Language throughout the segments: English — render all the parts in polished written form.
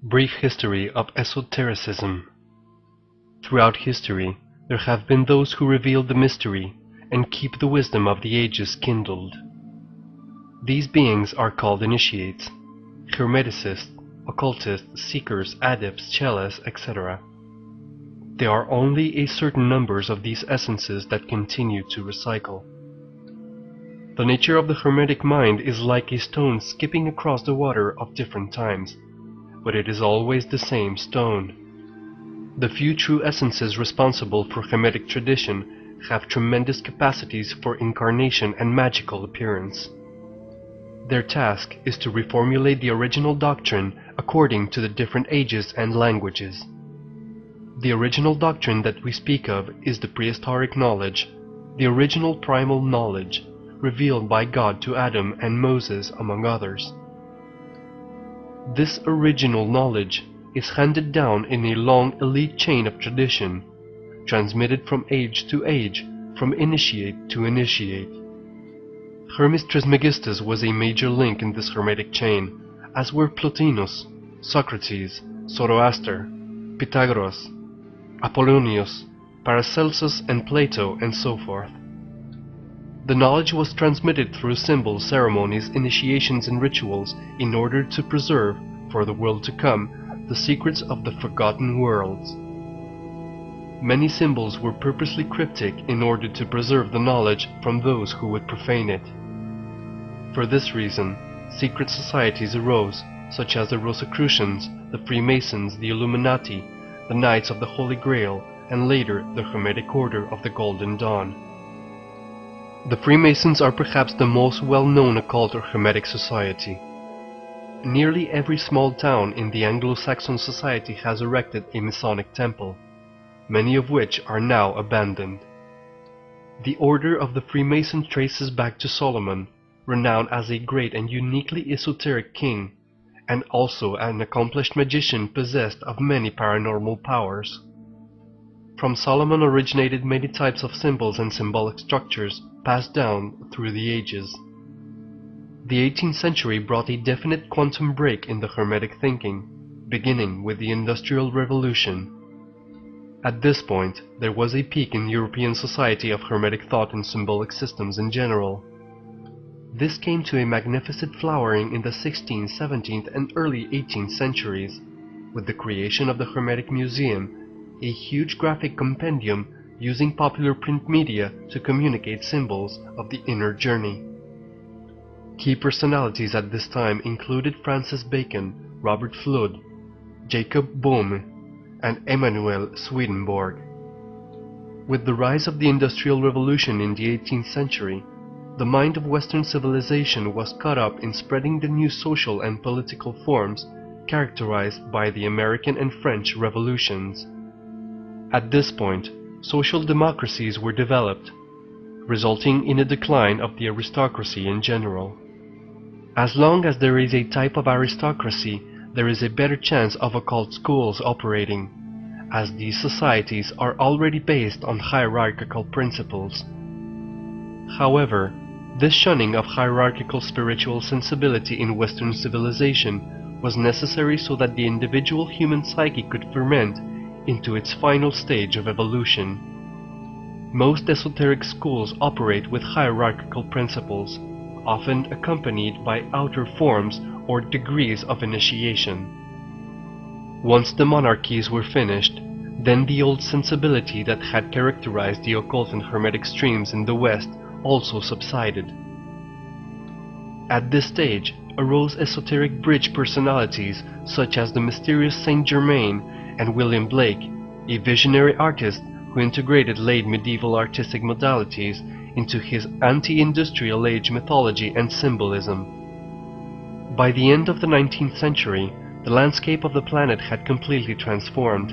Brief history of esotericism. Throughout history, there have been those who reveal the mystery and keep the wisdom of the ages kindled. These beings are called initiates, hermeticists, occultists, seekers, adepts, chelas, etc. There are only a certain numbers of these essences that continue to recycle. The nature of the hermetic mind is like a stone skipping across the water of different times, but it is always the same stone. The few true essences responsible for hermetic tradition have tremendous capacities for incarnation and magical appearance. Their task is to reformulate the original doctrine according to the different ages and languages. The original doctrine that we speak of is the prehistoric knowledge, the original primal knowledge, revealed by God to Adam and Moses, among others. This original knowledge is handed down in a long elite chain of tradition, transmitted from age to age, from initiate to initiate. Hermes Trismegistus was a major link in this hermetic chain, as were Plotinus, Socrates, Zoroaster, Pythagoras, Apollonius, Paracelsus and Plato, and so forth. The knowledge was transmitted through symbols, ceremonies, initiations and rituals in order to preserve, for the world to come, the secrets of the forgotten worlds. Many symbols were purposely cryptic in order to preserve the knowledge from those who would profane it. For this reason, secret societies arose, such as the Rosicrucians, the Freemasons, the Illuminati, the Knights of the Holy Grail, and later the Hermetic Order of the Golden Dawn. The Freemasons are perhaps the most well-known occult or Hermetic society. Nearly every small town in the Anglo-Saxon society has erected a Masonic temple, many of which are now abandoned. The order of the Freemasons traces back to Solomon, renowned as a great and uniquely esoteric king, and also an accomplished magician possessed of many paranormal powers. From Solomon originated many types of symbols and symbolic structures passed down through the ages. The 18th century brought a definite quantum break in the Hermetic thinking, beginning with the Industrial Revolution. At this point, there was a peak in European society of Hermetic thought and symbolic systems in general. This came to a magnificent flowering in the 16th, 17th, and early 18th centuries, with the creation of the Hermetic Museum, a huge graphic compendium using popular print media to communicate symbols of the inner journey. Key personalities at this time included Francis Bacon, Robert Fludd, Jacob Boehme, and Emanuel Swedenborg. With the rise of the Industrial Revolution in the 18th century, the mind of Western civilization was caught up in spreading the new social and political forms characterized by the American and French revolutions. At this point, social democracies were developed, resulting in a decline of the aristocracy in general. As long as there is a type of aristocracy, there is a better chance of occult schools operating, as these societies are already based on hierarchical principles. However, this shunning of hierarchical spiritual sensibility in Western civilization was necessary so that the individual human psyche could ferment into its final stage of evolution. Most esoteric schools operate with hierarchical principles, often accompanied by outer forms or degrees of initiation. Once the monarchies were finished, then the old sensibility that had characterized the occult and Hermetic streams in the West also subsided. At this stage arose esoteric bridge personalities such as the mysterious Saint Germain and William Blake, a visionary artist who integrated late medieval artistic modalities into his anti-industrial age mythology and symbolism. By the end of the 19th century, the landscape of the planet had completely transformed.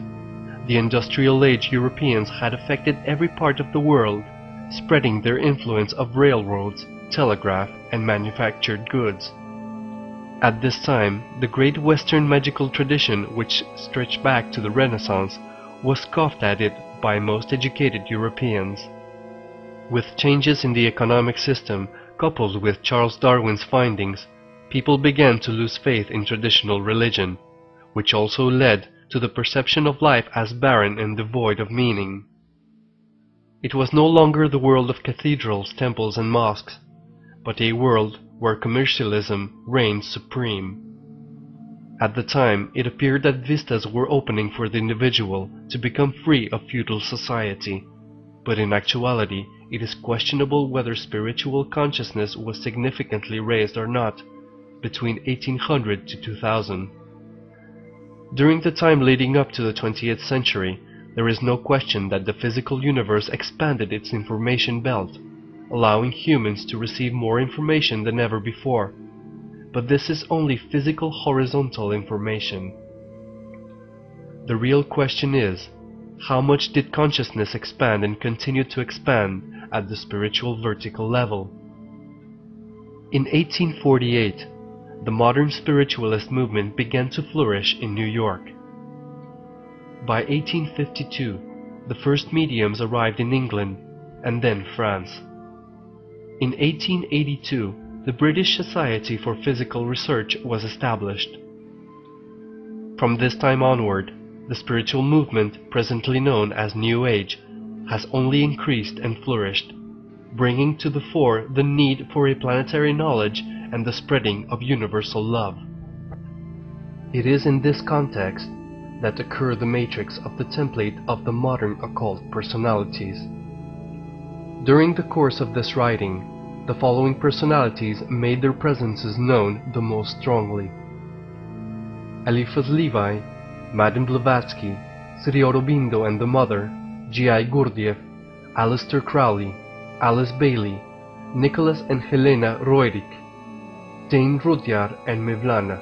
The industrial age Europeans had affected every part of the world, spreading their influence of railroads, telegraph, and manufactured goods. At this time, the great Western magical tradition, which stretched back to the Renaissance, was scoffed at it by most educated Europeans. With changes in the economic system, coupled with Charles Darwin's findings, people began to lose faith in traditional religion, which also led to the perception of life as barren and devoid of meaning. It was no longer the world of cathedrals, temples, and mosques, but a world where commercialism reigned supreme. At the time, it appeared that vistas were opening for the individual to become free of feudal society, but in actuality, it is questionable whether spiritual consciousness was significantly raised or not between 1800 to 2000. During the time leading up to the 20th century, there is no question that the physical universe expanded its information belt, allowing humans to receive more information than ever before. But this is only physical horizontal information. The real question is, how much did consciousness expand and continue to expand at the spiritual vertical level? In 1848, the modern spiritualist movement began to flourish in New York. By 1852, the first mediums arrived in England and then France. In 1882, the British Society for Physical Research was established. From this time onward, the spiritual movement, presently known as New Age, has only increased and flourished, bringing to the fore the need for a planetary knowledge and the spreading of universal love. It is in this context that occur the matrix of the template of the modern occult personalities. During the course of this writing, the following personalities made their presences known the most strongly: Eliphas Levi, Madame Blavatsky, Sri Aurobindo and the Mother, G.I. Gurdjieff, Aleister Crowley, Alice Bailey, Nicholas and Helena Roerich, Dane Rudhyar and Mevlana.